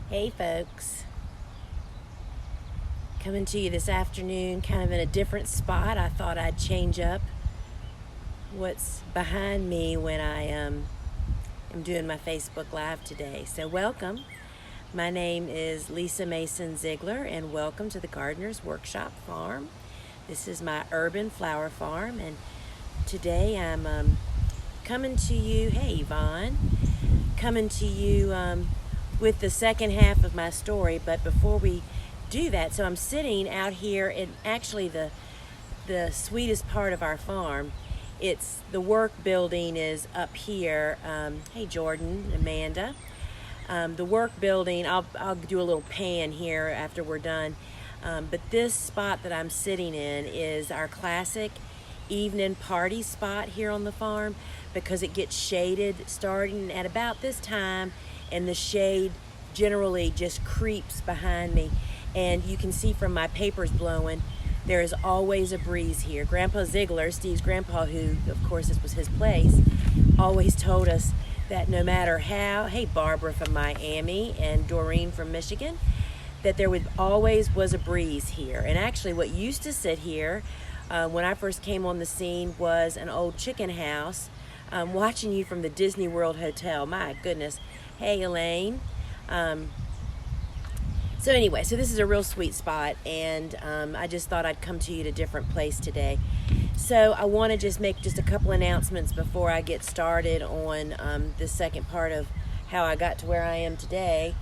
Hey folks, coming to you this afternoon kind of in a different spot. I thought I'd change up what's behind me when I am doing my Facebook Live today. So welcome. My name is Lisa Mason Ziegler and welcome to the Gardener's Workshop Farm. This is my urban flower farm and today I'm coming to you, hey Yvonne, coming to you with the second half of my story. But before we do that, so I'm sitting out here in actually the sweetest part of our farm. It's the work building is up here. Hey Jordan, Amanda. The work building, I'll do a little pan here after we're done. But this spot that I'm sitting in is our classic evening party spot here on the farm because it gets shaded starting at about this time, and the shade generally just creeps behind me. And you can see from my papers blowing, there is always a breeze here. Grandpa Ziegler, Steve's grandpa, who of course this was his place, always told us that no matter how, hey Barbara from Miami and Doreen from Michigan, that there always was a breeze here. And actually what used to sit here when I first came on the scene was an old chicken house. Watching you from the Disney World Hotel, my goodness. Hey Elaine. So anyway, so this is a real sweet spot, and I just thought I'd come to you at a different place today. So I want to just make just a couple announcements before I get started on the second part of how I got to where I am today.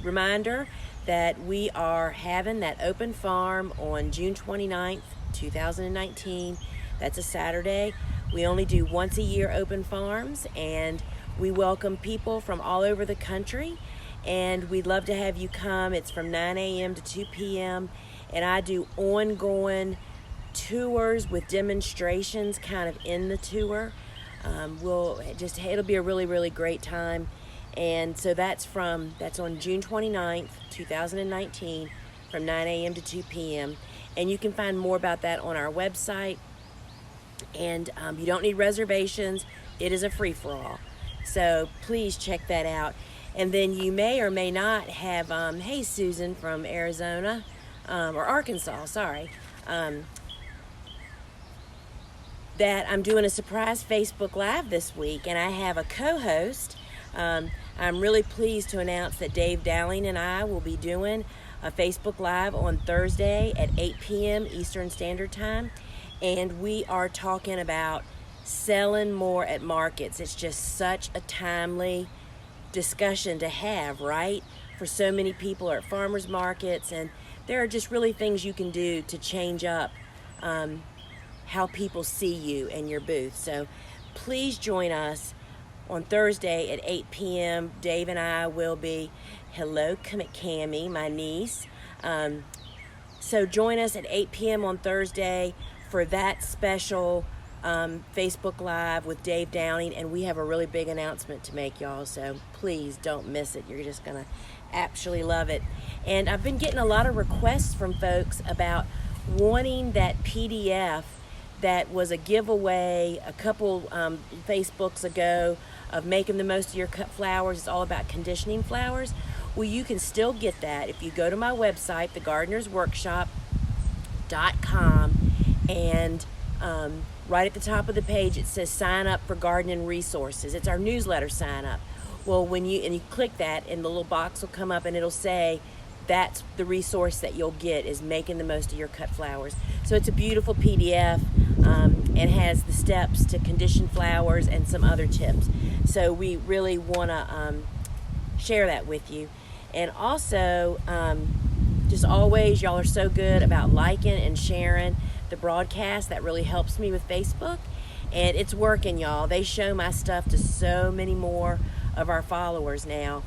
Reminder that we are having that open farm on June 29th, 2019. That's a Saturday. We only do once a year open farms, and we welcome people from all over the country, and we'd love to have you come. It's from 9 a.m. to 2 p.m. and I do ongoing tours with demonstrations kind of in the tour. It'll be a really, really great time. And so that's on June 29th, 2019 from 9 a.m. to 2 p.m. And you can find more about that on our website. And you don't need reservations. It is a free-for-all. So please check that out. And then you may or may not have, hey Susan from Arizona, or Arkansas, sorry, that I'm doing a surprise Facebook Live this week, and I have a co-host. I'm really pleased to announce that Dave Dowling and I will be doing a Facebook Live on Thursday at 8 p.m. Eastern Standard Time, and we are talking about selling more at markets. It's just such a timely discussion to have, right? For so many people are at farmers markets, and there are just really things you can do to change up how people see you and your booth. So please join us on Thursday at 8 p.m. Dave and I will be, hello Cami, my niece. So join us at 8 p.m. on Thursday for that special Facebook Live with Dave Downing, and we have a really big announcement to make, y'all, so please don't miss it. You're just gonna absolutely love it. And I've been getting a lot of requests from folks about wanting that PDF that was a giveaway a couple Facebooks ago of making the most of your cut flowers. It's all about conditioning flowers. Well, you can still get that if you go to my website, thegardenersworkshop.com, and right at the top of the page it says sign up for gardening resources. It's our newsletter sign up. Well, when you click that, and the little box will come up and it'll say that's the resource that you'll get, is making the most of your cut flowers. So it's a beautiful PDF and has the steps to condition flowers and some other tips. So we really want to share that with you. And also, just always, y'all are so good about liking and sharing the broadcast. That really helps me with Facebook, and it's working, y'all. They show my stuff to so many more of our followers now.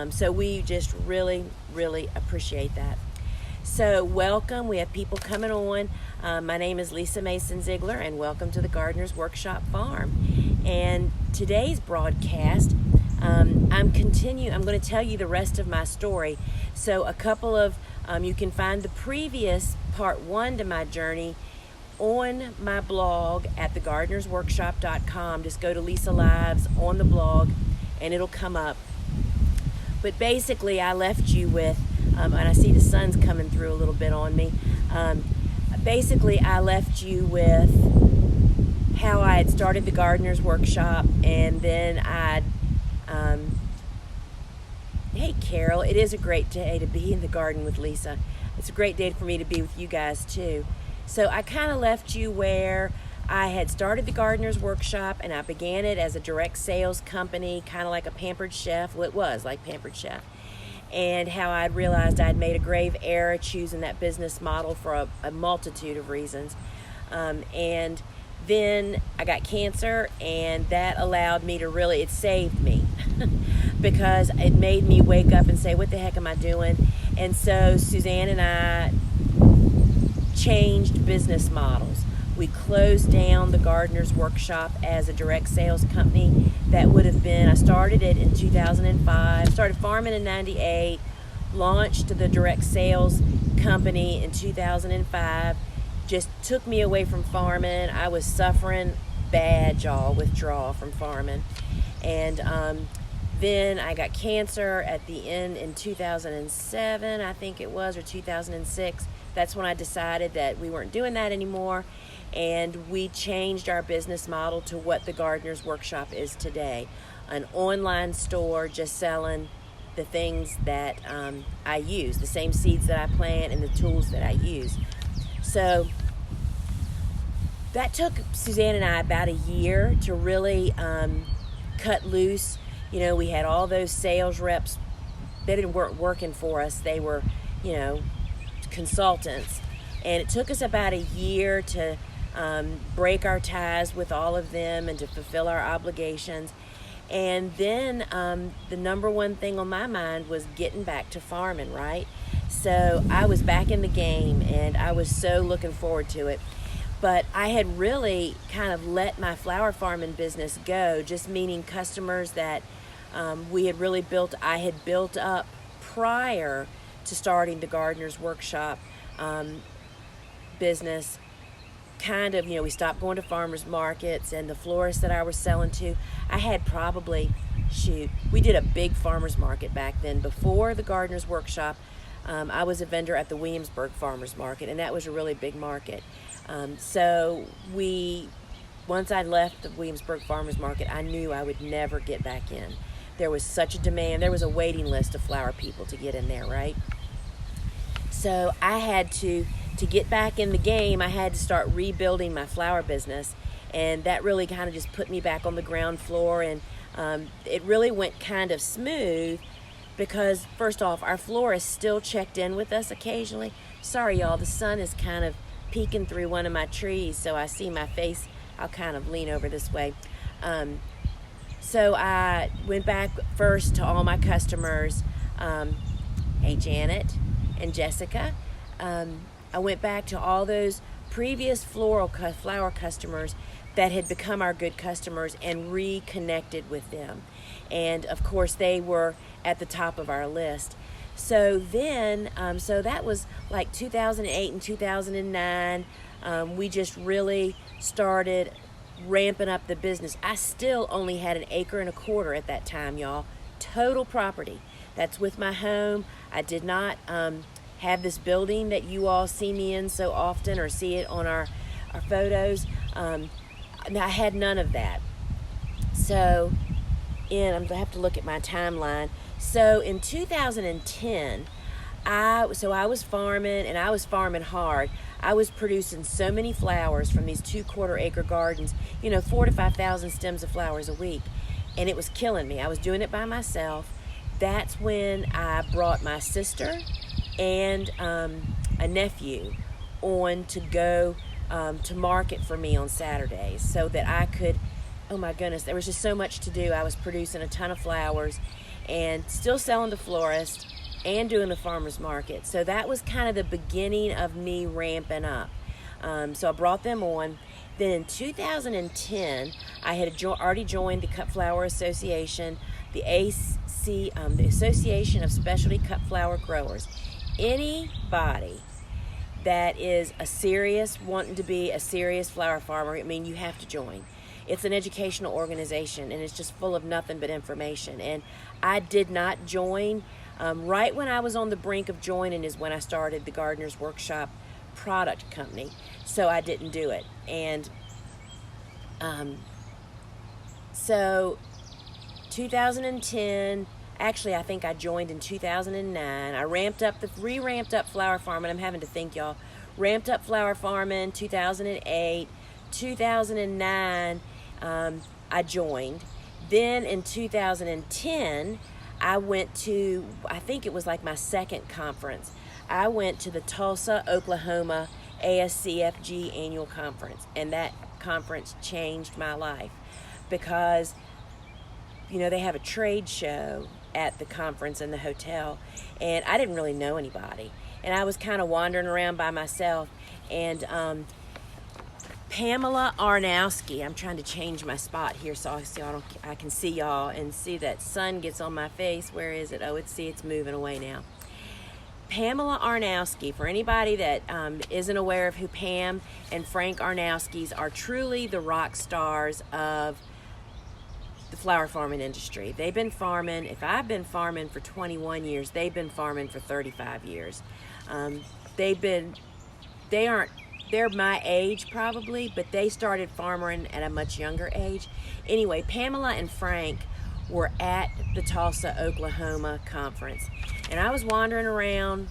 So we just really, really appreciate that. So welcome. We have people coming on. My name is Lisa Mason Ziegler, and welcome to the Gardener's Workshop Farm. And today's broadcast, I'm going to tell you the rest of my story. So a couple of, you can find the previous part one to my journey on my blog at thegardenersworkshop.com. Just go to Lisa Lives on the blog and it'll come up. But basically, I left you with, and I see the sun's coming through a little bit on me. Basically, I left you with how I had started the Gardener's Workshop, and then hey Carol, it is a great day to be in the garden with Lisa. It's a great day for me to be with you guys too. So I kind of left you where I had started the Gardener's Workshop, and I began it as a direct sales company, kind of like a Pampered Chef. Well, it was like Pampered Chef. And how I'd realized I'd made a grave error choosing that business model for a multitude of reasons. And then I got cancer, and that allowed me to really, it saved me because it made me wake up and say, what the heck am I doing? And so Suzanne and I changed business models. We closed down the Gardener's Workshop as a direct sales company. That would have been, I started it in 2005, started farming in 98, launched the direct sales company in 2005, just took me away from farming. I was suffering bad, y'all, withdrawal from farming. And then I got cancer at the end in 2007, I think it was, or 2006. That's when I decided that we weren't doing that anymore. And we changed our business model to what the Gardener's Workshop is today. An online store just selling the things that I use, the same seeds that I plant and the tools that I use. So that took Suzanne and I about a year to really cut loose. You know, we had all those sales reps. They weren't working for us. They were, you know, consultants. And it took us about a year to break our ties with all of them and to fulfill our obligations. And then the number one thing on my mind was getting back to farming, right? So I was back in the game, and I was so looking forward to it. But I had really kind of let my flower farming business go, just meaning customers that we had really I had built up prior to starting the Gardener's Workshop business. Kind of, you know, we stopped going to farmers markets, and the florists that I was selling to, I had probably, we did a big farmers market back then. Before the Gardener's Workshop, I was a vendor at the Williamsburg Farmers Market, and that was a really big market. So once I left the Williamsburg Farmers Market, I knew I would never get back in. There was such a demand. There was a waiting list of flower people to get in there, right? So I had to get back in the game, I had to start rebuilding my flower business, and that really kind of just put me back on the ground floor. And it really went kind of smooth because, first off, our florist still checked in with us occasionally. Sorry, y'all, the sun is kind of peeking through one of my trees, so I see my face. I'll kind of lean over this way. So I went back first to all my customers. Hey, Janet and Jessica. I went back to all those previous flower customers that had become our good customers and reconnected with them. And of course, they were at the top of our list. So then, so that was like 2008 and 2009. We just really started ramping up the business. I still only had 1.25 acres at that time, y'all. Total property. That's with my home. I did not have this building that you all see me in so often or see it on our photos. I had none of that. So I'm gonna have to look at my timeline. So in 2010, I was farming, and I was farming hard. I was producing so many flowers from these 2/4 acre gardens, 4,000 to 5,000 stems of flowers a week, and it was killing me. I was doing it by myself. That's when I brought my sister and a nephew on to go to market for me on Saturdays so that I could, oh my goodness, there was just so much to do. I was producing a ton of flowers and still selling to florists and doing the farmer's market. So that was kind of the beginning of me ramping up. So I brought them on. Then in 2010, I had already joined the Cut Flower Association, the the Association of Specialty Cut Flower Growers. Anybody that is wanting to be a serious flower farmer, you have to join. It's an educational organization, and it's just full of nothing but information. And I did not join. Right when I was on the brink of joining is when I started the Gardener's Workshop product company. So I didn't do it. And so 2010, actually I think I joined in 2009. I re-ramped up flower farming. I'm having to think, y'all. Ramped up flower farming 2008. 2009, I joined. Then in 2010, I went to, I think it was like my second conference. I went to the Tulsa, Oklahoma ASCFG annual conference, and that conference changed my life because, they have a trade show at the conference in the hotel, and I didn't really know anybody, and I was kind of wandering around by myself, and Pamela Arnowski, I'm trying to change my spot here so I can see y'all and see that sun gets on my face. Where is it? Oh, it's moving away now. Pamela Arnowski, for anybody that isn't aware of who Pam and Frank Arnowskis are, truly the rock stars of the flower farming industry. They've been farming, if I've been farming for 21 years, they've been farming for 35 years. They're my age probably, but they started farming at a much younger age. Anyway, Pamela and Frank were at the Tulsa, Oklahoma conference. And I was wandering around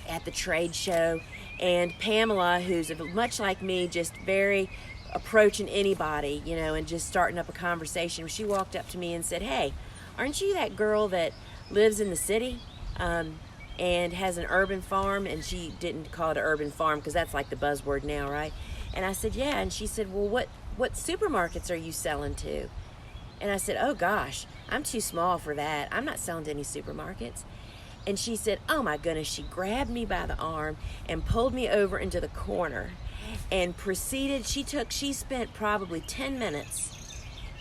at the trade show, and Pamela, who's much like me, just very approaching anybody, and just starting up a conversation. She walked up to me and said, "Hey, aren't you that girl that lives in the city and has an urban farm?" And she didn't call it an urban farm because that's like the buzzword now, right? And I said, "Yeah." And she said, "Well, what supermarkets are you selling to?" And I said, "Oh gosh, I'm too small for that. I'm not selling to any supermarkets." And she said, "Oh my goodness." She grabbed me by the arm and pulled me over into the corner and proceeded. She spent probably 10 minutes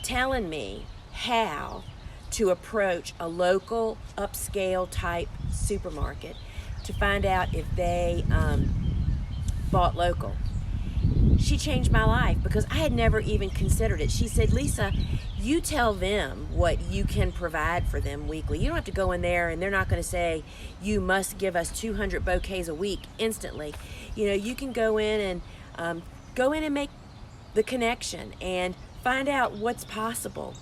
telling me how to approach a local upscale type supermarket to find out if they bought local. She changed my life because I had never even considered it. She said, "Lisa, you tell them what you can provide for them weekly. You don't have to go in there and they're not going to say, you must give us 200 bouquets a week instantly. You can go in and make the connection and find out what's possible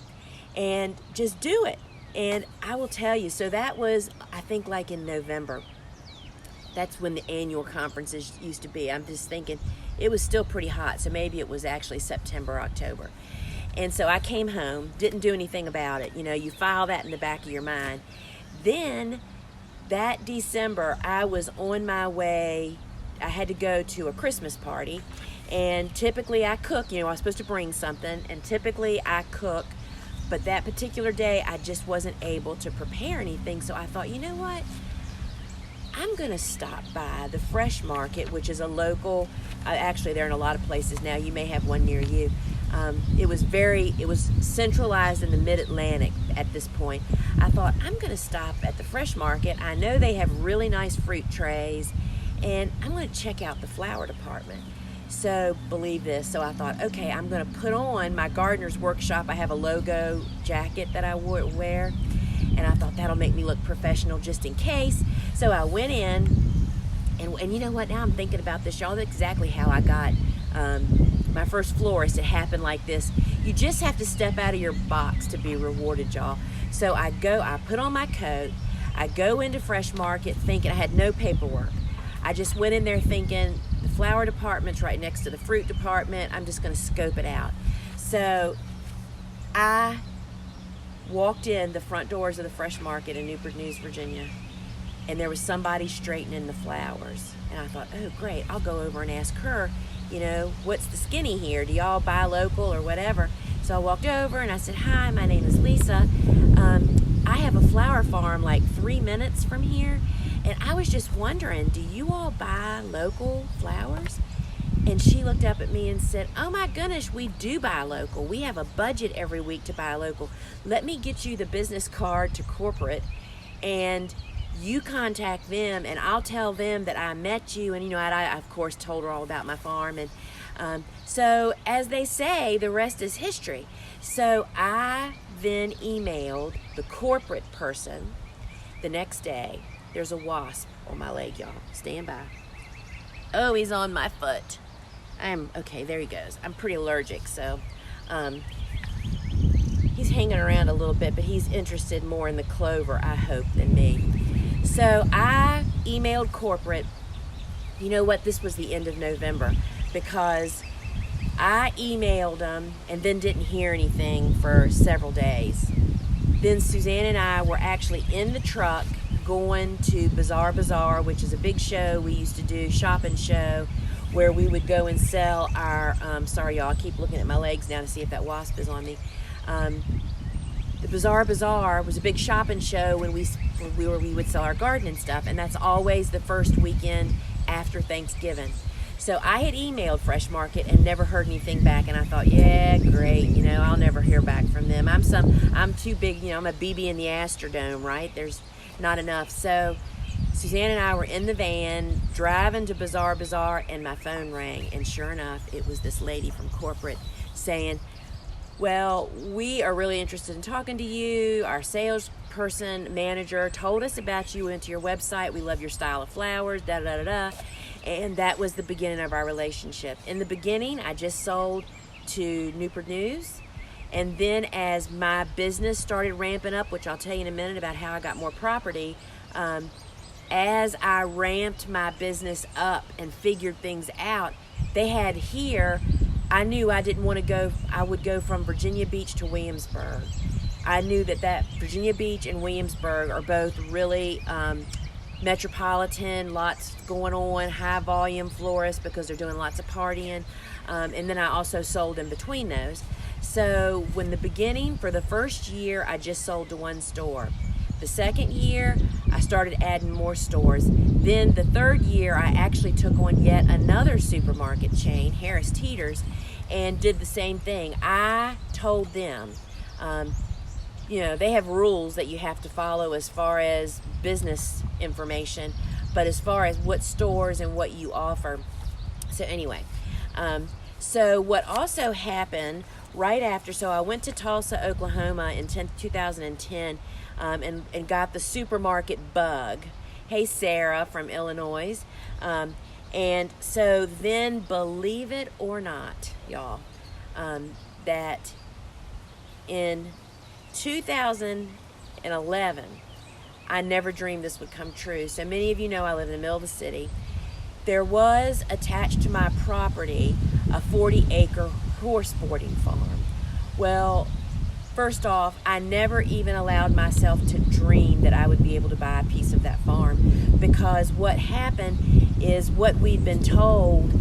and just do it." And I will tell you, so that was, I think, like in November. That's when the annual conferences used to be. I'm just thinking it was still pretty hot, so maybe it was actually September, October. And so I came home, didn't do anything about it. You file that in the back of your mind. Then that December, I was on my way. I had to go to a Christmas party, and typically I cook. I was supposed to bring something, and typically I cook. But that particular day, I just wasn't able to prepare anything. So I thought, you know what? I'm going to stop by the Fresh Market, which is a local, actually they're in a lot of places now. You may have one near you. It was centralized in the Mid-Atlantic at this point. I thought, I'm going to stop at the Fresh Market. I know they have really nice fruit trays, and I'm going to check out the flower department. So believe this, so I thought, okay, I'm going to put on my Gardener's Workshop. I have a logo jacket that I wear, and I thought that'll make me look professional just in case. So I went in, and you know what, now I'm thinking about this, y'all. That's exactly how I got my first florist. It happened like this. You just have to step out of your box to be rewarded, y'all. So I put on my coat, I go into Fresh Market thinking I had no paperwork. I just went in there thinking, the flower department's right next to the fruit department. I'm just going to scope it out. So I walked in the front doors of the Fresh Market in Newport News, Virginia, and there was somebody straightening the flowers. And I thought, oh, great, I'll go over and ask her, what's the skinny here? Do y'all buy local or whatever? So I walked over and I said, "Hi, my name is Lisa. I have a flower farm like 3 minutes from here. And I was just wondering, do you all buy local flowers?" And she looked up at me and said, "Oh my goodness, we do buy local. We have a budget every week to buy local. Let me get you the business card to corporate, and you contact them, and I'll tell them that I met you." And I of course told her all about my farm, and So as they say, the rest is history. So I then emailed the corporate person the next day. There's a wasp on my leg, y'all. Stand by. Oh, he's on my foot. Okay, there he goes. I'm pretty allergic, so he's hanging around a little bit, but he's interested more in the clover, I hope, than me. So I emailed corporate. You know what? This was the end of November, because I emailed them and then didn't hear anything for several days. Then Suzanne and I were actually in the truck going to Bazaar, which is a big show we used to do, shopping show, where we would go and sell our, sorry y'all, I keep looking at my legs now to see if that wasp is on me. The Bazaar was a big shopping show when we would sell our garden and stuff, and that's always the first weekend after Thanksgiving. So I had emailed Fresh Market and never heard anything back, and I thought, yeah, great, I'll never hear back from them. I'm too big, I'm a BB in the Astrodome, right? There's not enough. So Suzanne and I were in the van driving to Bazaar, and my phone rang, and sure enough, it was this lady from corporate saying, well, we are really interested in talking to you. Our salesperson manager told us about you, went to your website. We love your style of flowers, da-da-da-da. And that was the beginning of our relationship. In the beginning, I just sold to Newport News. And then as my business started ramping up, which I'll tell you in a minute about how I got more property, as I ramped my business up and figured things out, they had here, I knew I didn't want to go, I would go from Virginia Beach to Williamsburg. I knew that Virginia Beach and Williamsburg are both really metropolitan, lots going on, high volume florists because they're doing lots of partying. And then I also sold in between those. So when the beginning, for the first year, I just sold to one store. The second year, I started adding more stores. Then the third year, I actually took on yet another supermarket chain, Harris Teeter's, and did the same thing. I told them, they have rules that you have to follow as far as business information, but as far as what stores and what you offer. So anyway, so what also happened right after, so I went to Tulsa, Oklahoma in 2010 and got the supermarket bug. Hey, Sarah from Illinois. And so then, believe it or not, y'all, that in 2011, I never dreamed this would come true. So many of you know I live in the middle of the city. There was attached to my property a 40-acre horse boarding farm. Well, first off, I never even allowed myself to dream that I would be able to buy a piece of that farm, because what happened is what we'd been told,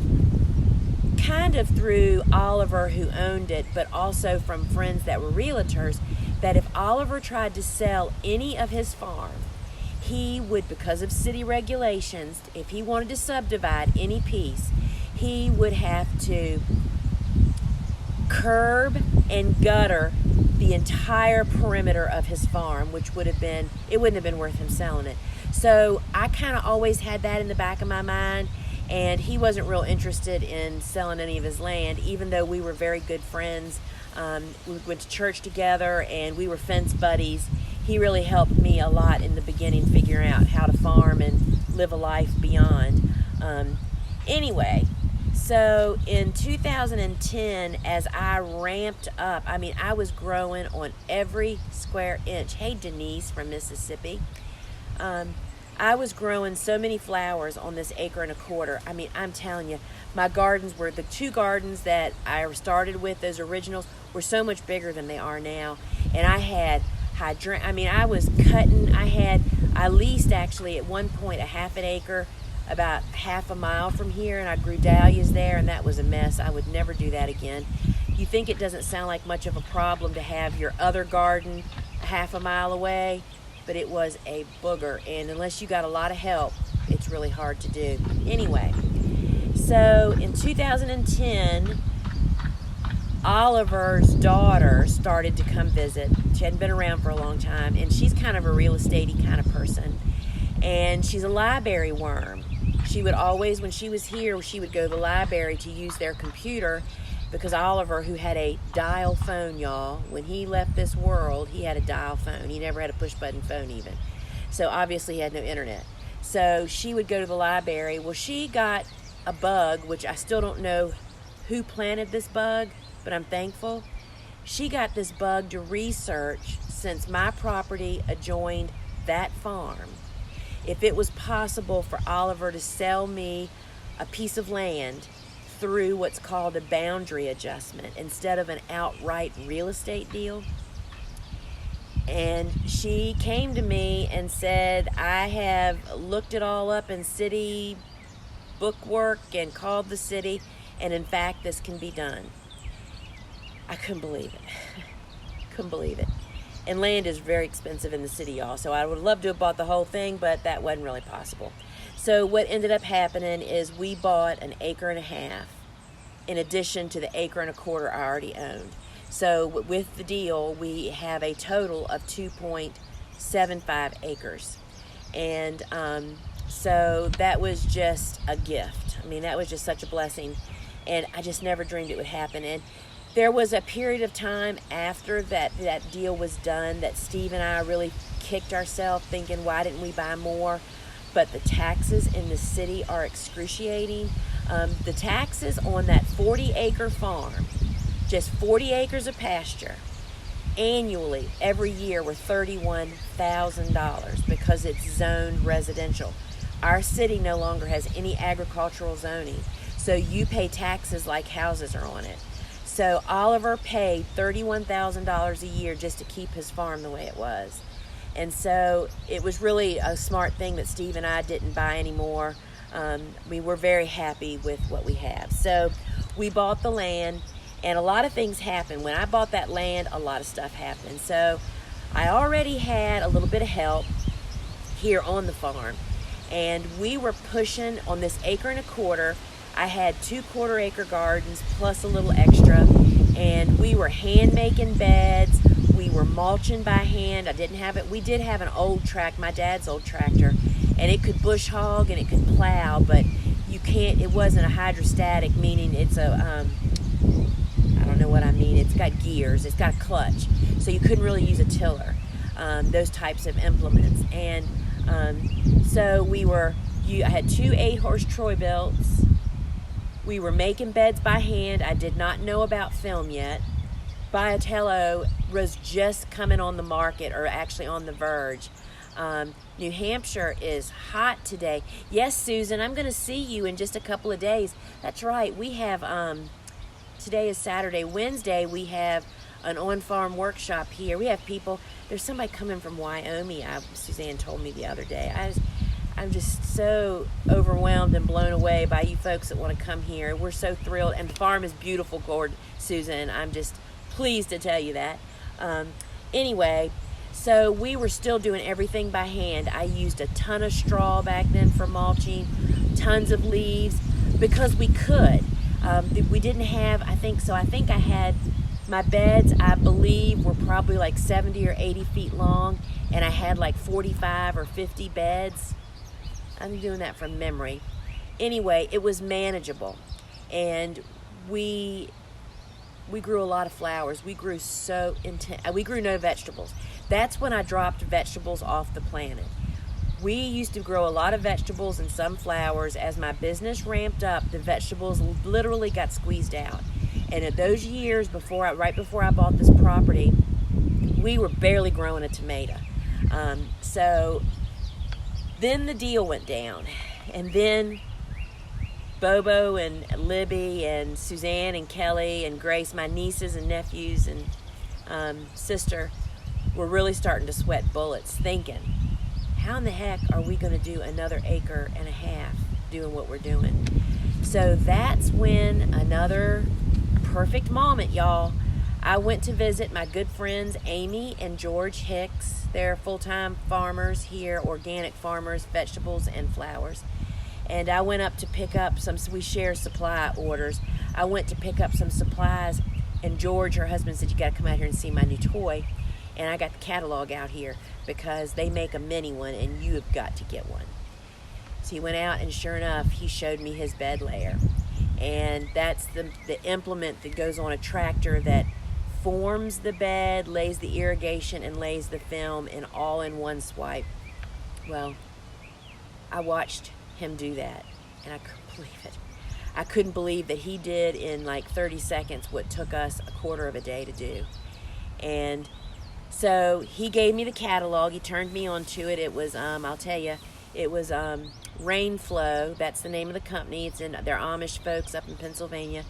kind of through Oliver who owned it, but also from friends that were realtors, that if Oliver tried to sell any of his farm, he would, because of city regulations, if he wanted to subdivide any piece, he would have to curb and gutter the entire perimeter of his farm, which would have been, it wouldn't have been worth him selling it. So I kind of always had that in the back of my mind, and he wasn't real interested in selling any of his land, even though we were very good friends. We went to church together and we were fence buddies. He really helped me a lot in the beginning, figuring out how to farm and live a life beyond. Anyway, so in 2010, as I ramped up, I was growing on every square inch. Hey, Denise from Mississippi. I was growing so many flowers on this 1.25 acres. I'm telling you, my gardens were, the 2 gardens that I started with, those originals, were so much bigger than they are now. And I had I was cutting, I leased actually at one point a 1/2 acre, about 1/2 mile from here, and I grew dahlias there, and that was a mess. I would never do that again. You think it doesn't sound like much of a problem to have your other garden 1/2 mile away, but it was a booger, and unless you got a lot of help, it's really hard to do. Anyway, so in 2010, Oliver's daughter started to come visit. She hadn't been around for a long time, and she's kind of a real estate-y kind of person, and she's a library worm. she would always, when she was here, she would go to the library to use their computer, because Oliver, who had a dial phone, y'all, when he left this world, he had a dial phone. He never had a push-button phone even. So obviously he had no internet. So she would go to the library. Well, she got a bug, which I still don't know who planted this bug, but I'm thankful. She got this bug to research, since my property adjoined that farm, if it was possible for Oliver to sell me a piece of land through what's called a boundary adjustment instead of an outright real estate deal. And she came to me and said, I have looked it all up in city bookwork and called the city, and in fact this can be done. I couldn't believe it. Couldn't believe it. And land is very expensive in the city, y'all, so I would love to have bought the whole thing, but that wasn't really possible. So what ended up happening is we bought an acre and a half in addition to the acre and a quarter I already owned. So with the deal, we have a total of 2.75 acres. And so that was just a gift. I mean, that was just such a blessing. And I just never dreamed it would happen. And there was a period of time after that deal was done that Steve and I really kicked ourselves thinking, why didn't we buy more? But the taxes in the city are excruciating. The taxes on that 40-acre farm, just 40 acres of pasture, annually, every year, were $31,000 because it's zoned residential. Our city no longer has any agricultural zoning, so you pay taxes like houses are on it. So Oliver paid $31,000 a year just to keep his farm the way it was. And so it was really a smart thing that Steve and I didn't buy anymore. We were very happy with what we have. So we bought the land, and a lot of things happened. When I bought that land, a lot of stuff happened. So I already had a little bit of help here on the farm, and we were pushing on this acre and a quarter. I had 2 quarter-acre gardens plus a little extra, and we were hand making beds. We were mulching by hand. I didn't have it. We did have an old track, my dad's old tractor, and it could bush hog and it could plow, but you can't. It wasn't a hydrostatic, meaning it's a I don't know what I mean. It's got gears. It's got a clutch, so you couldn't really use a tiller. Those types of implements, and so I had 2 8-horse Troy-Bilts. We were making beds by hand. I did not know about film yet. Biatello was just coming on the market, or actually on the verge. New Hampshire is hot today. Yes, Susan, I'm going to see you in just a couple of days. That's right. We have, today is Saturday. Wednesday, we have an on-farm workshop here. We have people. There's somebody coming from Wyoming, Suzanne told me the other day. I'm just so overwhelmed and blown away by you folks that want to come here. We're so thrilled, and the farm is beautiful, Susan. I'm just pleased to tell you that. Anyway, so we were still doing everything by hand. I used a ton of straw back then for mulching, tons of leaves, because we could. We didn't have, I think I had, my beds, I believe, were probably like 70 or 80 feet long, and I had like 45 or 50 beds. I'm doing that from memory. Anyway, it was manageable, and we grew a lot of flowers. We grew so intense. We grew no vegetables. That's when I dropped vegetables off the planet. We used to grow a lot of vegetables and some flowers. As my business ramped up, the vegetables literally got squeezed out. And in those years right before I bought this property, we were barely growing a tomato. So then the deal went down, and then Bobo and Libby and Suzanne and Kelly and Grace, my nieces and nephews and sister, were really starting to sweat bullets, thinking, how in the heck are we going to do another acre and a half doing what we're doing? So that's when, another perfect moment, y'all, I went to visit my good friends Amy and George Hicks. They're full-time farmers here, organic farmers, vegetables and flowers. And I went up to pick up we share supply orders. I went to pick up some supplies, and George, her husband, said, you got to come out here and see my new toy. And I got the catalog out here because they make a mini one, and you have got to get one. So he went out, and sure enough, he showed me his bed layer. And that's the implement that goes on a tractor that forms the bed, lays the irrigation, and lays the film all in one swipe. Well, I watched him do that, and I couldn't believe it. I couldn't believe that he did in like 30 seconds what took us a quarter of a day to do. And so he gave me the catalog. He turned me onto it. It was, I'll tell you, it was Rainflow. That's the name of the company. They're Amish folks up in Pennsylvania,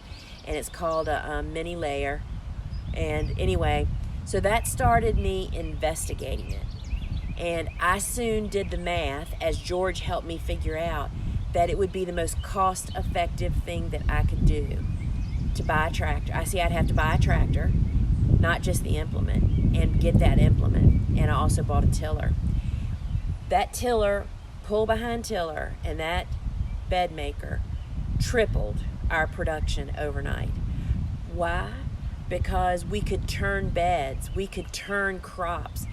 and it's called a mini layer. And anyway, so that started me investigating it. And I soon did the math, as George helped me figure out, that it would be the most cost-effective thing that I could do to buy a tractor. I'd have to buy a tractor, not just the implement, and get that implement. And I also bought a tiller. That tiller, pull-behind tiller, and that bed maker tripled our production overnight. Why? Because we could turn beds, we could turn crops.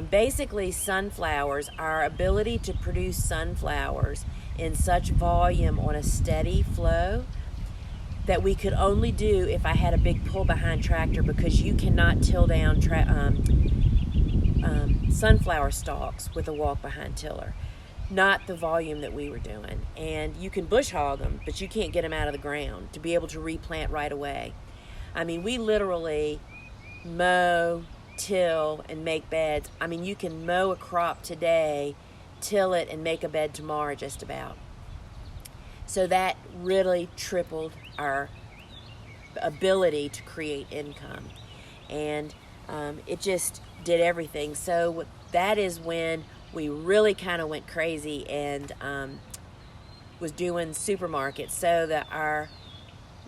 Basically, sunflowers, our ability to produce sunflowers in such volume on a steady flow that we could only do if I had a big pull-behind tractor, because you cannot till down sunflower stalks with a walk-behind tiller. Not the volume that we were doing. And you can bush hog them, but you can't get them out of the ground to be able to replant right away. I mean, we literally mow, till, and make beds. I mean, you can mow a crop today, till it, and make a bed tomorrow just about. So that really tripled our ability to create income. And it just did everything. So that is when we really kind of went crazy and was doing supermarkets. So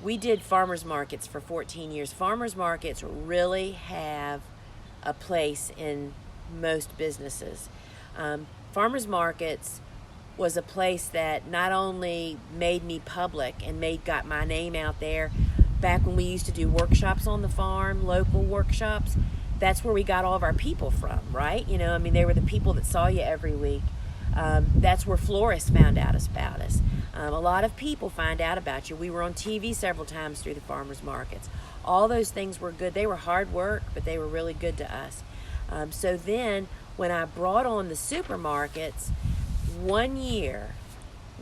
we did farmers markets for 14 years. Farmers markets really have a place in most businesses. Farmers markets was a place that not only made me public and got my name out there. Back when we used to do workshops on the farm, local workshops, that's where we got all of our people from, right? You know, I mean, they were the people that saw you every week. That's where florists found out about us. A lot of people find out about you. We were on TV several times through the farmers markets. All those things were good. They were hard work, but they were really good to us. So then when I brought on the supermarkets, one year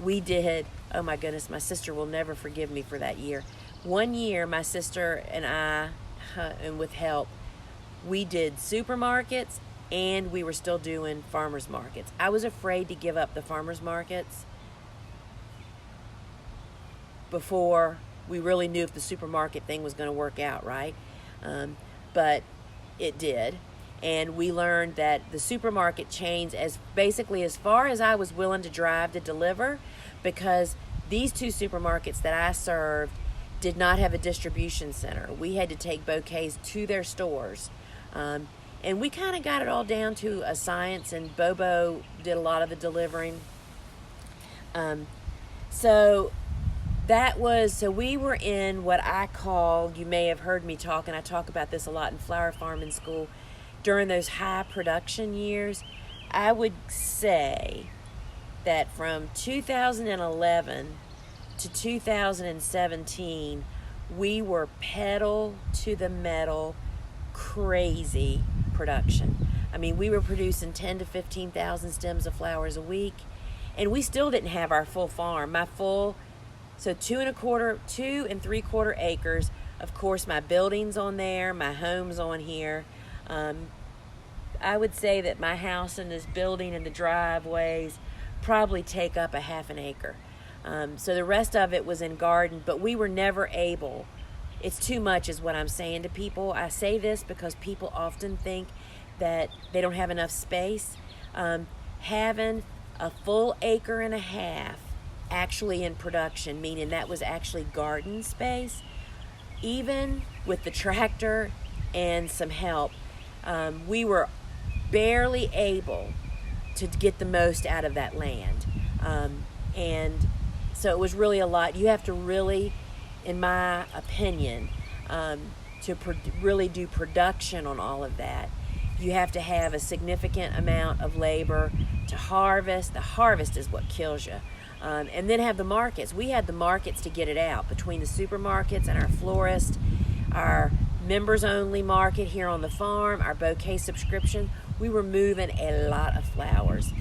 we did, oh my goodness, my sister will never forgive me for that year. One year, my sister and I, and with help, we did supermarkets, and we were still doing farmers markets. I was afraid to give up the farmers markets before we really knew if the supermarket thing was going to work out, right? But it did. And we learned that the supermarket chains, as far as I was willing to drive to deliver, because these two supermarkets that I served did not have a distribution center. We had to take bouquets to their stores. And we kind of got it all down to a science, and Bobo did a lot of the delivering. So we were in what I call, you may have heard me talk, and I talk about this a lot in flower farming school, during those high production years. I would say that from 2011 to 2017, we were pedal to the metal, crazy production. I mean, we were producing 10 to 15,000 stems of flowers a week, and we still didn't have our full farm. So 2 and 3/4 acres. Of course, my building's on there, my home's on here. I would say that my house and this building and the driveways probably take up a half an acre. So the rest of it was in garden, but we were never able. It's too much is what I'm saying to people. I say this because people often think that they don't have enough space. Having a full acre and a half actually in production, meaning that was actually garden space, even with the tractor and some help, we were barely able to get the most out of that land. And so it was really a lot. You have to really, in my opinion, to really do production on all of that. You have to have a significant amount of labor to harvest. The harvest is what kills you. And then have the markets. We had the markets to get it out between the supermarkets and our florist, our members only market here on the farm, our bouquet subscription. We were moving a lot of flowers.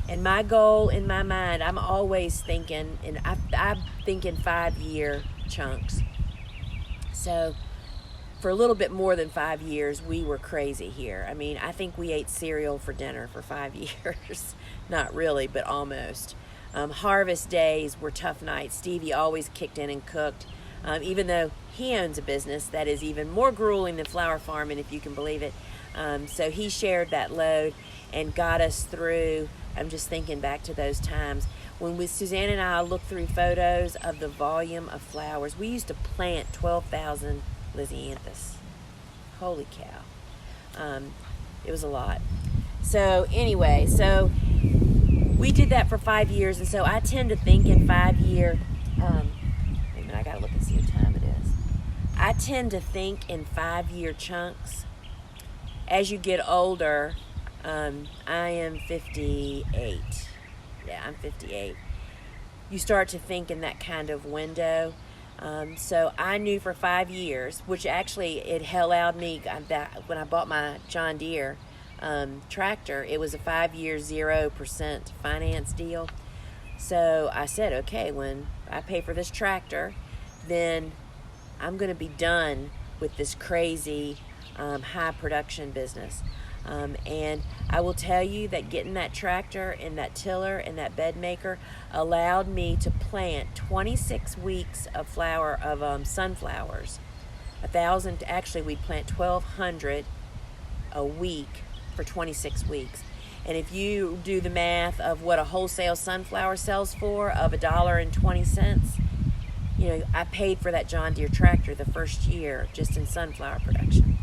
And my goal in my mind, I'm always thinking, and I'm thinking 5-year chunks. So for a little bit more than 5 years, we were crazy here. I mean, I think we ate cereal for dinner for 5 years. Not really, but almost. Harvest days were tough nights. Stevie always kicked in and cooked, even though he owns a business that is even more grueling than flower farming, if you can believe it. So he shared that load and got us through. I'm just thinking back to those times when Suzanne and I looked through photos of the volume of flowers. We used to plant 12,000 Lisianthus. Holy cow. It was a lot. So anyway, we did that for 5 years, and so I tend to think in 5-year, wait a minute, I gotta look and see what time it is. I tend to think in 5-year chunks. As you get older, I am 58. Yeah, I'm 58. You start to think in that kind of window. So I knew for 5 years, which actually it allowed me, that when I bought my John Deere tractor, it was a 5-year 0% finance deal. So I said, okay, when I pay for this tractor, then I'm going to be done with this crazy high production business. And I will tell you that getting that tractor and that tiller and that bed maker allowed me to plant 26 weeks of sunflowers. 1,000, actually we'd plant 1,200 a week for 26 weeks. And if you do the math of what a wholesale sunflower sells for of $1.20, you know, I paid for that John Deere tractor the first year just in sunflower production.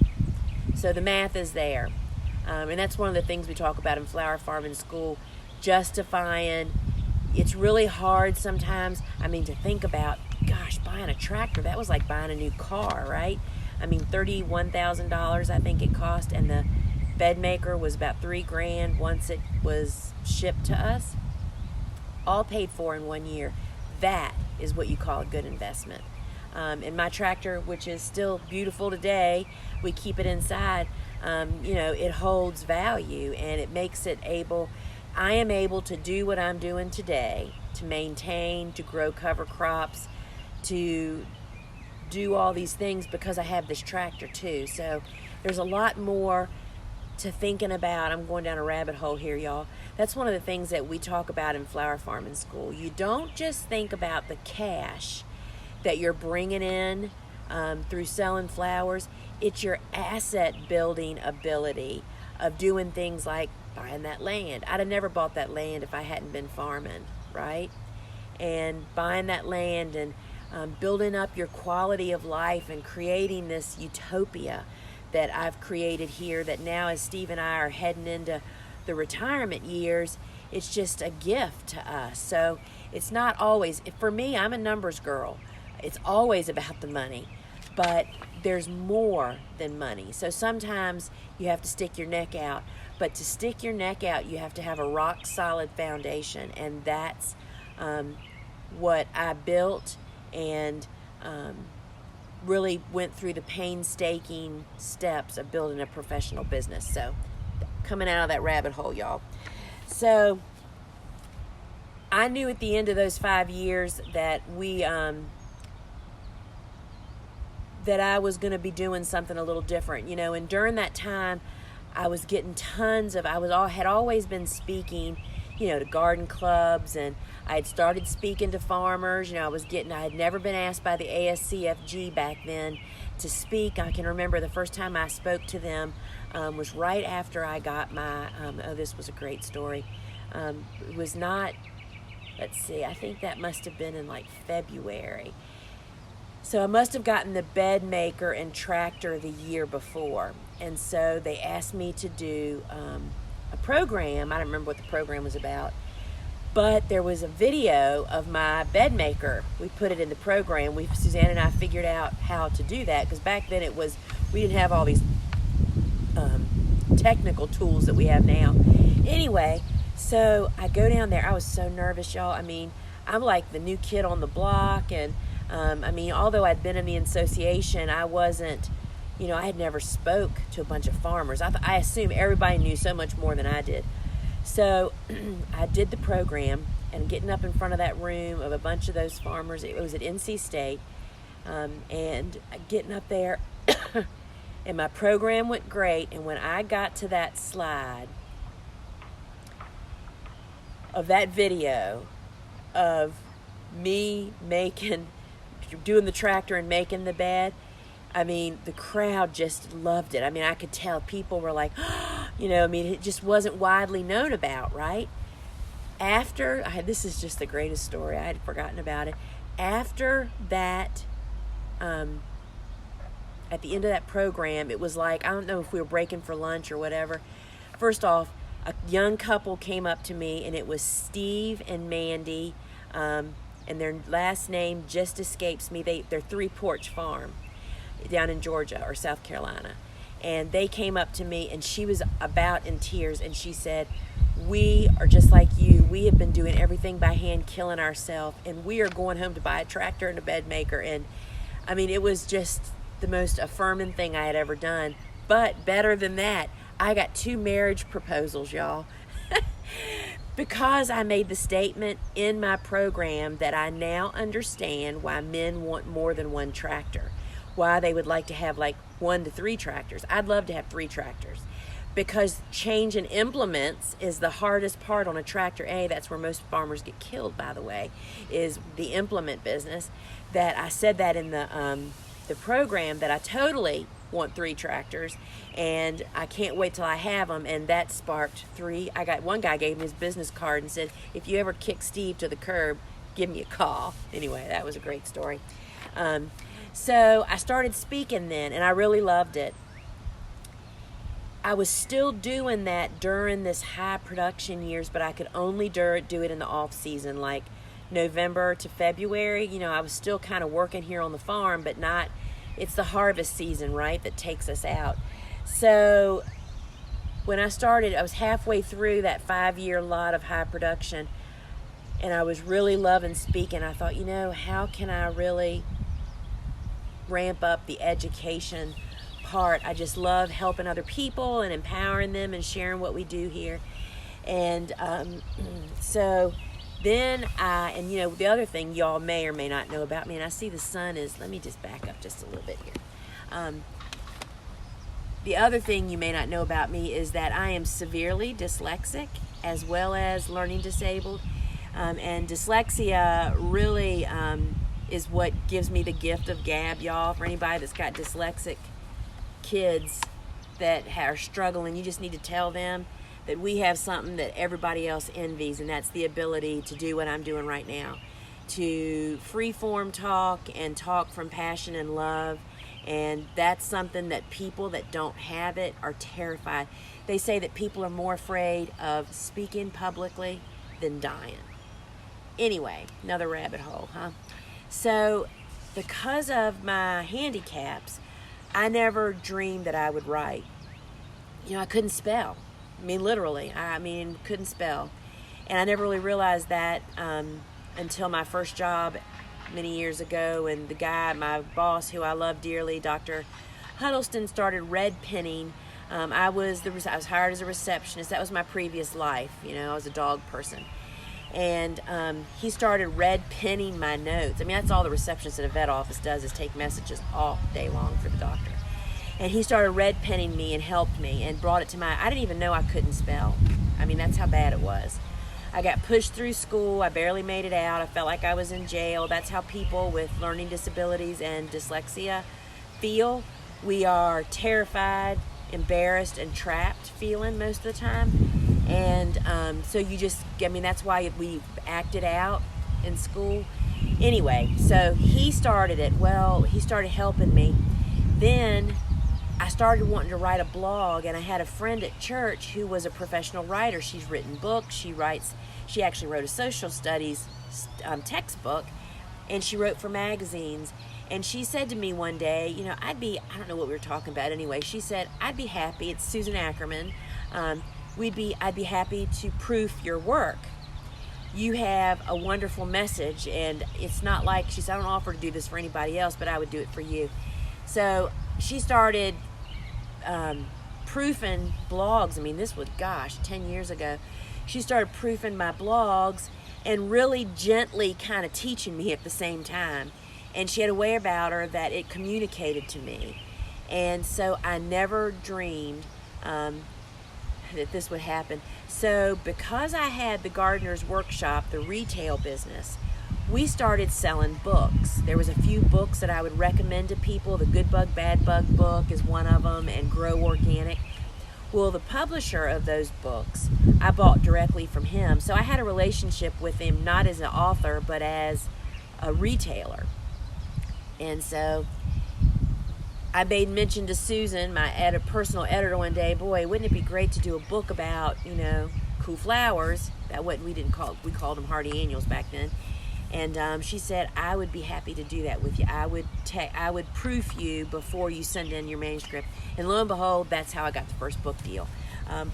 So the math is there. And that's one of the things we talk about in flower farming school, justifying. It's really hard sometimes, to think about, gosh, buying a tractor, that was like buying a new car, right? $31,000 I think it cost, and the bed maker was about $3,000 once it was shipped to us. All paid for in 1 year. That is what you call a good investment. And my tractor, which is still beautiful today, we keep it inside. It holds value, and it makes it I am able to do what I'm doing today, to maintain, to grow cover crops, to do all these things because I have this tractor too. So there's a lot more to thinking about. I'm going down a rabbit hole here, y'all. That's one of the things that we talk about in flower farming school. You don't just think about the cash that you're bringing in through selling flowers. It's your asset building ability of doing things like buying that land. I'd have never bought that land if I hadn't been farming, right? And buying that land and building up your quality of life and creating this utopia that I've created here, that now as Steve and I are heading into the retirement years, it's just a gift to us. So it's not always, for me, I'm a numbers girl. It's always about the money, but there's more than money. So sometimes you have to stick your neck out, but to stick your neck out, you have to have a rock solid foundation. And that's what I built, and really went through the painstaking steps of building a professional business. So coming out of that rabbit hole, y'all. So I knew at the end of those 5 years that that I was going to be doing something a little different, and during that time I was getting had always been speaking, to garden clubs, and I had started speaking to farmers. I had never been asked by the ASCFG back then to speak. I can remember the first time I spoke to them was right after I got my, this was a great story. It was not, I think that must have been in like February. So I must have gotten the bed maker and tractor the year before. And so they asked me to do a program. I don't remember what the program was about, but there was a video of my bed maker. We put it in the program. Suzanne and I figured out how to do that, because back then we didn't have all these technical tools that we have now. Anyway, so I go down there. I was so nervous, y'all. I mean, I'm like the new kid on the block, and I mean, although I'd been in the association, I wasn't, I had never spoke to a bunch of farmers. I assume everybody knew so much more than I did. So I did the program, and getting up in front of that room of a bunch of those farmers, it was at NC State, and getting up there, and my program went great. And when I got to that slide of that video of me doing the tractor and making the bed, I mean, the crowd just loved it. I mean, I could tell people were like, it just wasn't widely known about, right? This is just the greatest story. I had forgotten about it. After that, at the end of that program, it was like, I don't know if we were breaking for lunch or whatever. First off, a young couple came up to me, and it was Steve and Mandy, and their last name just escapes me. They're Three Porch Farm down in Georgia or South Carolina. And they came up to me, and she was about in tears, and she said, "We are just like you. We have been doing everything by hand, killing ourselves, and we are going home to buy a tractor and a bed maker." And I mean, it was just the most affirming thing I had ever done. But better than that, I got 2 marriage proposals, y'all. Because I made the statement in my program that I now understand why men want more than one tractor. Why they would like to have like 1 to 3 tractors. I'd love to have 3 tractors. Because changing implements is the hardest part on a tractor. That's where most farmers get killed, by the way, is the implement business. That I said that in the program, that I totally want 3 tractors, and I can't wait till I have them. And that sparked 3. One guy gave me his business card and said, "If you ever kick Steve to the curb, give me a call." Anyway, that was a great story. So I started speaking then, and I really loved it. I was still doing that during this high production years, but I could only do it in the off season, like November to February. I was still kind of working here on the farm, but not, it's the harvest season, right, that takes us out. So when I started, I was halfway through that 5-year lot of high production, and I was really loving speaking. I thought, how can I really ramp up the education part? I just love helping other people and empowering them and sharing what we do here. And so then the other thing y'all may or may not know about me, and I see the sun is, let me just back up just a little bit here. The other thing you may not know about me is that I am severely dyslexic as well as learning disabled. And dyslexia really is what gives me the gift of gab, y'all. For anybody that's got dyslexic kids that are struggling, you just need to tell them that we have something that everybody else envies, and that's the ability to do what I'm doing right now, to free-form talk and talk from passion and love. And that's something that people that don't have it are terrified. They say that people are more afraid of speaking publicly than dying. Anyway, another rabbit hole, huh? So because of my handicaps, I never dreamed that I would write. I couldn't spell. Literally. Couldn't spell. And I never really realized that until my first job many years ago. And the guy, my boss, who I love dearly, Dr. Huddleston, started red penning. I was hired as a receptionist. That was my previous life. I was a dog person. And he started red penning my notes. That's all the receptionist at a vet office does, is take messages all day long for the doctor. And he started red penning me and helped me and brought it to I didn't even know I couldn't spell. That's how bad it was. I got pushed through school. I barely made it out. I felt like I was in jail. That's how people with learning disabilities and dyslexia feel. We are terrified, embarrassed, and trapped feeling most of the time. And so you just, that's why we acted out in school. Anyway, so he started it. Well, he started helping me. Then I started wanting to write a blog, and I had a friend at church who was a professional writer. She's written books. She actually wrote a social studies textbook, and she wrote for magazines. And she said to me one day, you know, I don't know what we were talking about anyway. She said, I'd be happy, it's Susan Ackerman, I'd be happy to proof your work. You have a wonderful message, and it's not like, she said, I don't offer to do this for anybody else, but I would do it for you. So she started proofing blogs. I mean, this was, 10 years ago. She started proofing my blogs and really gently kind of teaching me at the same time. And she had a way about her that it communicated to me. And so I never dreamed that this would happen. So because I had the Gardener's Workshop, the retail business, we started selling books. There was a few books that I would recommend to people. The Good Bug, Bad Bug book is one of them, and Grow Organic. Well, the publisher of those books, I bought directly from him. So I had a relationship with him, not as an author, but as a retailer. And so I made mention to Susan, my personal editor, one day, boy, wouldn't it be great to do a book about, cool flowers? We called them hardy annuals back then. And she said, I would be happy to do that with you. I would proof you before you send in your manuscript. And lo and behold, that's how I got the first book deal.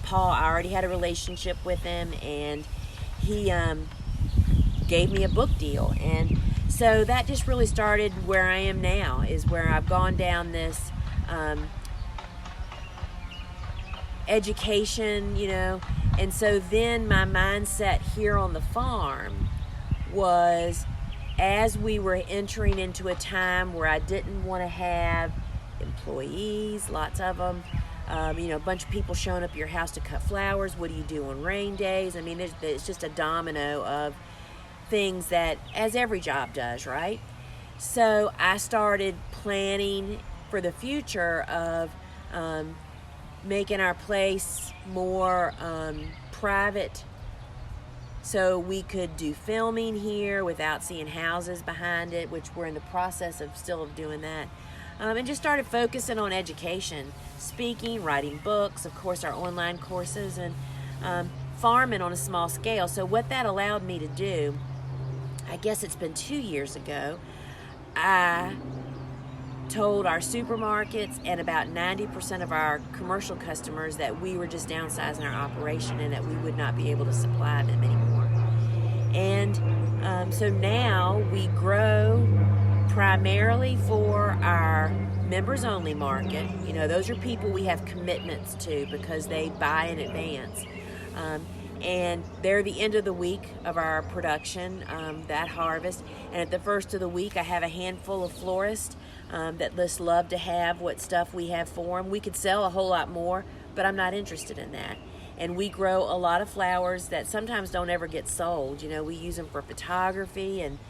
Paul, I already had a relationship with him, and he gave me a book deal. And so that just really started where I am now, is where I've gone down this education, and so then my mindset here on the farm was, as we were entering into a time where I didn't want to have employees, lots of them, a bunch of people showing up at your house to cut flowers. What do you do on rain days? I mean, it's just a domino of things that, as every job does, right? So I started planning for the future of making our place more private, so we could do filming here without seeing houses behind it, which we're in the process of doing that. And just started focusing on education, speaking, writing books, of course our online courses, and farming on a small scale. So what that allowed me to do, I guess it's been 2 years ago, I told our supermarkets and about 90% of our commercial customers that we were just downsizing our operation and that we would not be able to supply them anymore. And so now we grow primarily for our members only market. Those are people we have commitments to because they buy in advance. And they're the end of the week of our production, that harvest. And at the first of the week, I have a handful of florists that just love to have what stuff we have for them. We could sell a whole lot more, but I'm not interested in that. And we grow a lot of flowers that sometimes don't ever get sold. We use them for photography and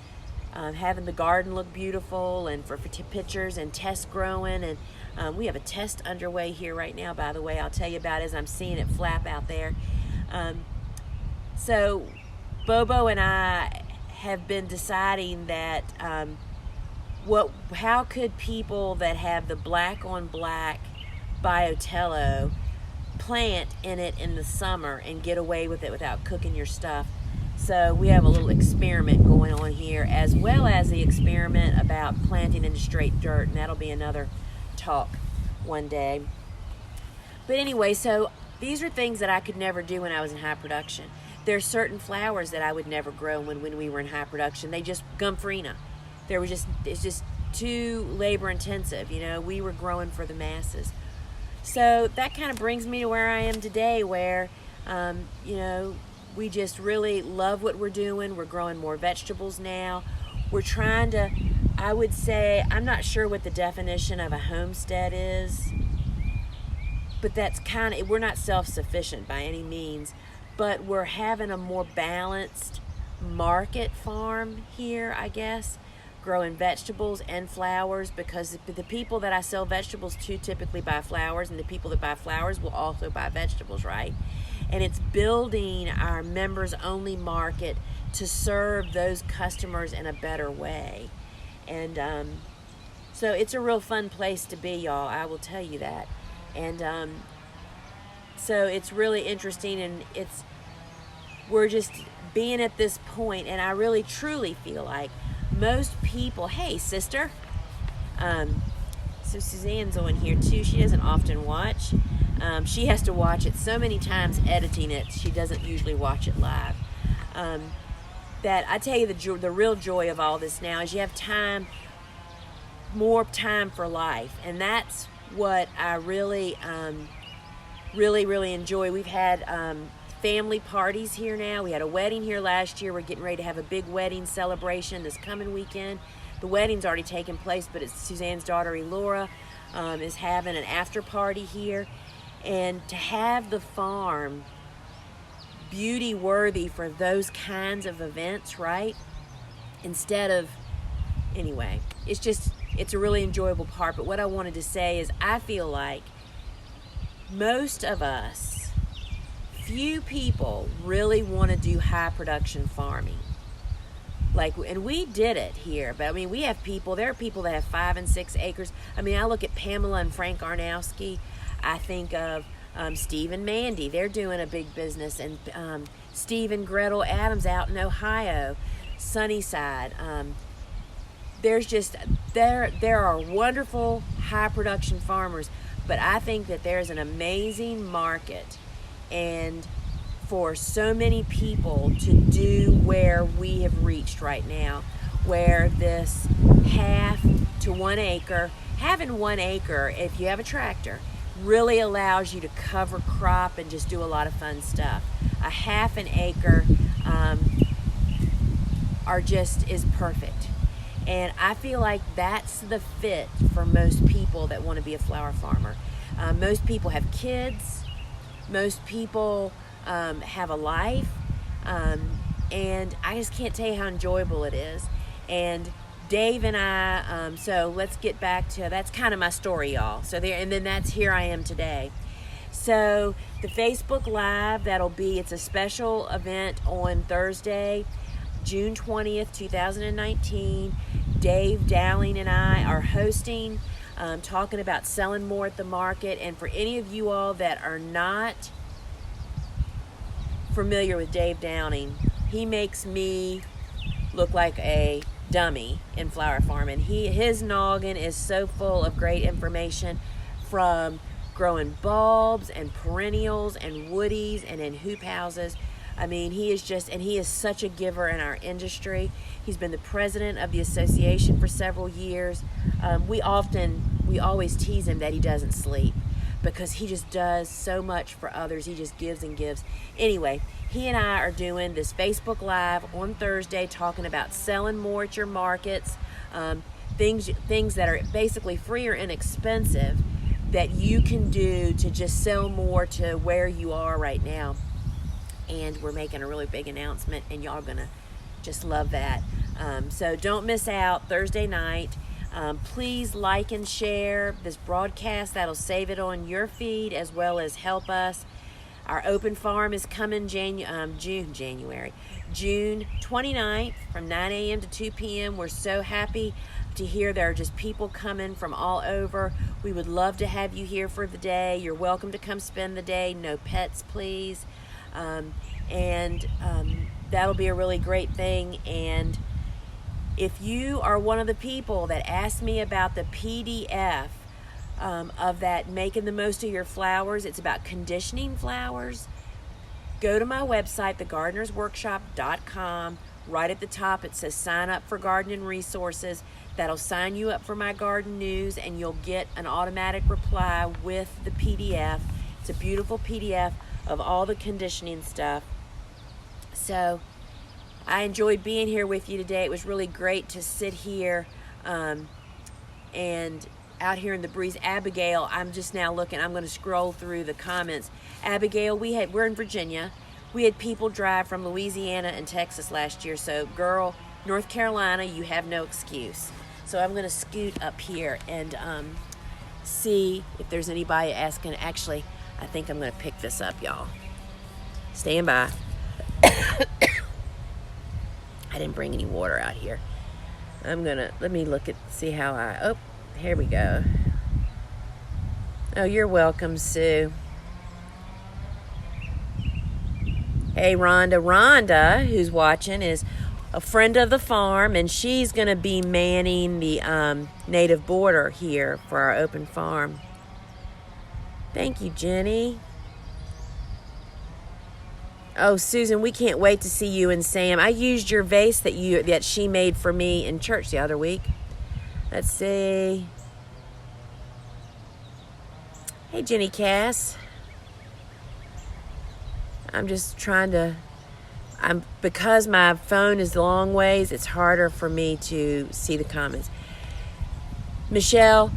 having the garden look beautiful, and for pictures and test growing. And we have a test underway here right now, by the way. I'll tell you about it as I'm seeing it flap out there. So Bobo and I have been deciding that how could people that have the black on black Biotello plant in it in the summer and get away with it without cooking your stuff. So we have a little experiment going on here, as well as the experiment about planting into straight dirt, and that'll be another talk one day. But anyway, so these are things that I could never do when I was in high production. There's certain flowers that I would never grow when we were in high production. Gomphrena. It's just too labor intensive. We were growing for the masses. So that kind of brings me to where I am today, where, we just really love what we're doing. We're growing more vegetables now. We're trying to, I would say, I'm not sure what the definition of a homestead is, but that's we're not self-sufficient by any means, but we're having a more balanced market farm here, I guess, growing vegetables and flowers, because the people that I sell vegetables to typically buy flowers, and the people that buy flowers will also buy vegetables, right? And it's building our members only market to serve those customers in a better way. And so it's a real fun place to be, y'all, I will tell you that. And so it's really interesting, and we're just being at this point, and I really truly feel like most people, hey sister, So Suzanne's on here too. She doesn't often watch. She has to watch it so many times editing it. She doesn't usually watch it live. That I tell you, the real joy of all this now is you have time, more time for life, and that's what I really enjoy. We've had family parties here now. We had a wedding here last year. We're getting ready to have a big wedding celebration this coming weekend. The wedding's already taken place, but it's Suzanne's daughter Elora is having an after party here. And to have the farm beauty worthy for those kinds of events, right? Instead of, anyway, it's a really enjoyable part. But what I wanted to say is I feel like most of us, few people really want to do high production farming. And we did it here, but I mean, there are people that have 5 and 6 acres. I mean, I look at Pamela and Frank Arnowski. I think of Steve and Mandy. They're doing a big business. And Steve and Gretel Adams out in Ohio, Sunnyside. There are wonderful high production farmers, but I think that there's an amazing market and for so many people to do where we have reached right now, where this half to 1 acre, having 1 acre, if you have a tractor, really allows you to cover crop and just do a lot of fun stuff. A half an acre is perfect. And I feel like that's the fit for most people that want to be a flower farmer. Most people have kids. Most people have a life. And I just can't tell you how enjoyable it is. And Dave and I, so let's get back to, that's kind of my story, y'all. So and then here I am today. So the Facebook Live, it's a special event on Thursday, June 20th, 2019. Dave Dowling and I are hosting, talking about selling more at the market. And for any of you all that are not familiar with Dave Dowling, he makes me look like a dummy in flower farming. His noggin is so full of great information, from growing bulbs and perennials and woodies and in hoop houses. I mean, he is such a giver in our industry. He's been the president of the association for several years. We always tease him that he doesn't sleep because he just does so much for others. He just gives and gives. Anyway, he and I are doing this Facebook Live on Thursday, talking about selling more at your markets, things that are basically free or inexpensive that you can do to just sell more to where you are right now. And we're making a really big announcement, and y'all are gonna just love that. So don't miss out Thursday night. Please like and share this broadcast. That'll save it on your feed as well as help us. Our open farm is coming June 29th from 9 a.m. to 2 p.m. We're so happy to hear there are just people coming from all over. We would love to have you here for the day. You're welcome to come spend the day. No pets, please. That'll be a really great thing. And if you are one of the people that asked me about the PDF of that, making the most of your flowers, it's about conditioning flowers. Go to my website, thegardenersworkshop.com. Right at the top it says sign up for gardening resources. That'll sign you up for my garden news, and you'll get an automatic reply with the PDF. It's a beautiful PDF of all the conditioning stuff. So I enjoyed being here with you today. It was really great to sit here and out here in the breeze. Abigail, I'm just now looking, I'm going to scroll through the comments. Abigail, we're in Virginia. We had people drive from Louisiana and Texas last year. So girl, North Carolina, you have no excuse. So I'm going to scoot up here and see if there's anybody asking. Actually, I think I'm going to pick this up, y'all. Stand by. I didn't bring any water out here. Let me see how here we go. Oh, you're welcome, Sue. Hey, Rhonda. Rhonda, who's watching, is a friend of the farm, and she's going to be manning the native border here for our open farm. Thank you, Jenny. Oh, Susan, we can't wait to see you and Sam. I used your vase that she made for me in church the other week. Let's see. Hey, Jenny Cass. I'm just trying to... because my phone is long ways, it's harder for me to see the comments. Michelle,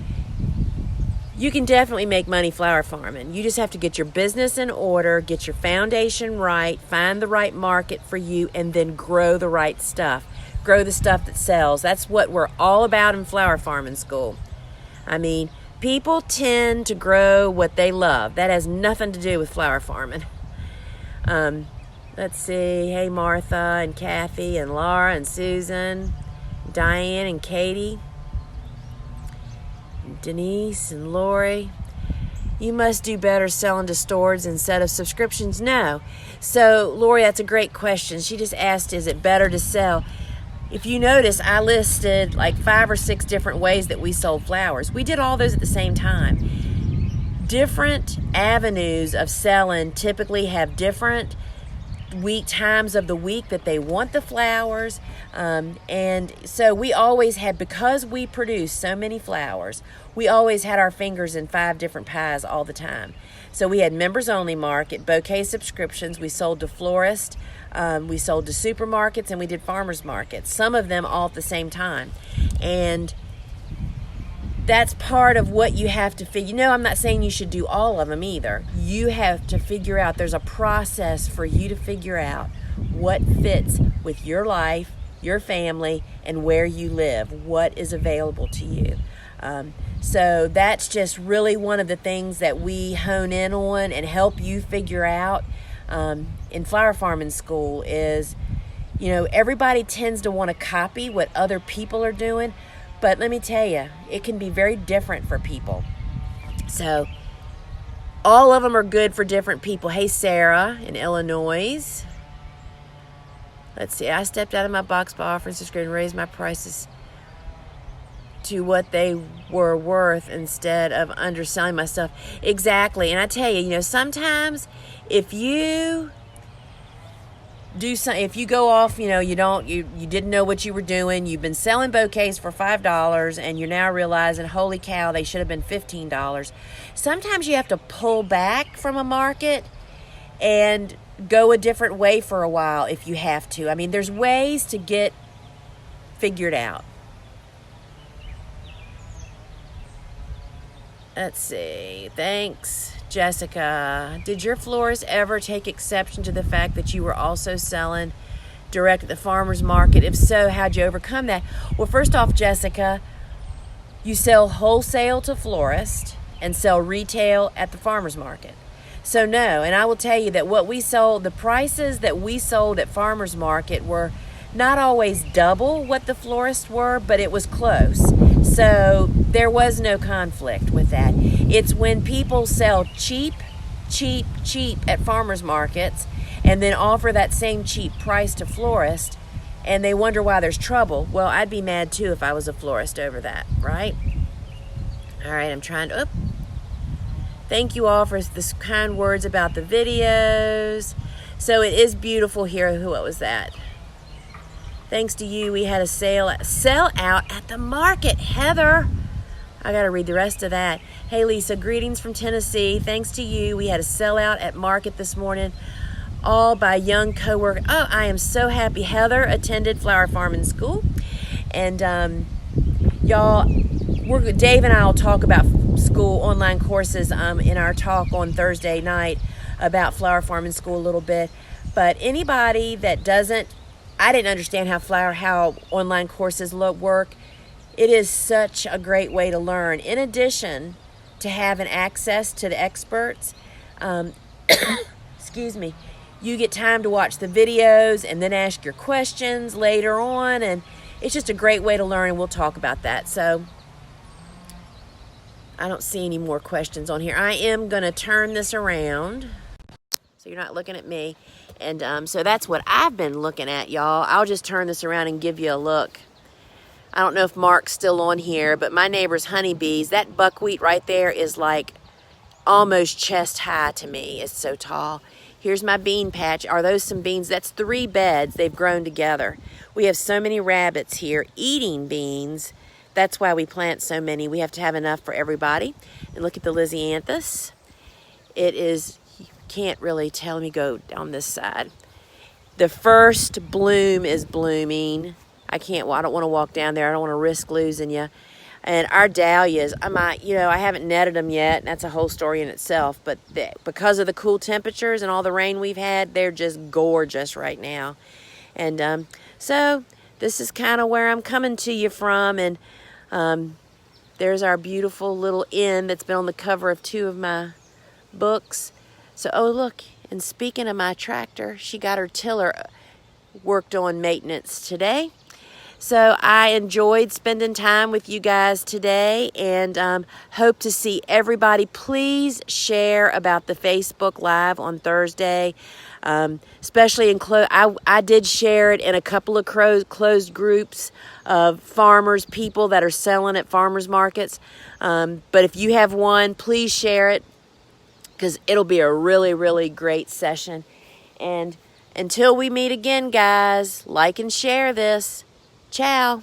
you can definitely make money flower farming. You just have to get your business in order, get your foundation right, find the right market for you, and then grow the right stuff. Grow the stuff that sells. That's what we're all about in flower farming school. I mean, people tend to grow what they love. That has nothing to do with flower farming. Let's see. Hey, Martha and Kathy and Laura and Susan, Diane and Katie, Denise and Lori. You must do better selling to stores instead of subscriptions. No. So, Lori, that's a great question. She just asked, is it better to sell? If you notice, I listed like 5 or 6 different ways that we sold flowers. We did all those at the same time. Different avenues of selling typically have different times of the week that they want the flowers, and so we always had, because we produce so many flowers, we always had our fingers in 5 different pies all the time. So we had members only market, bouquet subscriptions, we sold to florists, we sold to supermarkets, and we did farmers markets, some of them all at the same time. And that's part of what you have to figure. I'm not saying you should do all of them either. You have to figure out, there's a process for you to figure out what fits with your life, your family, and where you live, what is available to you. So that's just really one of the things that we hone in on and help you figure out in flower farming school is, everybody tends to want to copy what other people are doing. But let me tell you, it can be very different for people. So all of them are good for different people. Hey, Sarah in Illinois. Let's see. I stepped out of my box by offering subscription and raised my prices to what they were worth instead of underselling my stuff. Exactly. And I tell you, sometimes if you do something, if you go off, you didn't know what you were doing, you've been selling bouquets for $5 and you're now realizing, holy cow, they should have been $15. Sometimes you have to pull back from a market and go a different way for a while if you have to. I mean, there's ways to get figured out. Let's see. Thanks, Jessica. Did your florist ever take exception to the fact that you were also selling direct at the farmer's market? If so, how'd you overcome that? Well, first off, Jessica, you sell wholesale to florists and sell retail at the farmer's market. So no, and I will tell you that what we sold, the prices that we sold at farmer's market were not always double what the florists were, but it was close. So there was no conflict with that. It's when people sell cheap at farmers markets and then offer that same cheap price to florists and they wonder why there's trouble. Well, I'd be mad too if I was a florist over that, right? All right, I'm trying to... Thank you all for the kind words about the videos. So it is beautiful here. What was that? Thanks to you, we had a sell out at the market. Heather, I got to read the rest of that. Hey, Lisa, greetings from Tennessee. Thanks to you, we had a sellout at market this morning, all by young coworker. Oh, I am so happy. Heather attended flower farming school. And y'all, Dave and I will talk about school online courses in our talk on Thursday night about flower farming school a little bit. But anybody that I didn't understand how online courses work. It is such a great way to learn. In addition to having access to the experts, excuse me, you get time to watch the videos and then ask your questions later on. And it's just a great way to learn, and we'll talk about that. So I don't see any more questions on here. I am going to turn this around so you're not looking at me. And so that's what I've been looking at, y'all. I'll just turn this around and give you a look. I don't know if Mark's still on here, but my neighbor's honeybees, that buckwheat right there is like almost chest high to me. It's so tall. Here's my bean patch. Are those some beans? That's 3 beds. They've grown together. We have so many rabbits here eating beans. That's why we plant so many. We have to have enough for everybody. And look at the Lisianthus. It is, you can't really tell. Let me go down this side. The first bloom is blooming. I don't want to walk down there. I don't want to risk losing you. And our dahlias, I haven't netted them yet. And that's a whole story in itself. But because of the cool temperatures and all the rain we've had, they're just gorgeous right now. And so this is kind of where I'm coming to you from. And there's our beautiful little inn that's been on the cover of 2 of my books. So, oh, look. And speaking of my tractor, she got her tiller worked on maintenance today. So I enjoyed spending time with you guys today, and hope to see everybody. Please share about the Facebook Live on Thursday, especially in I did share it in a couple of closed groups of farmers, people that are selling at farmers markets. But if you have one, please share it, because it'll be a really, really great session. And until we meet again, guys, like and share this. Ciao.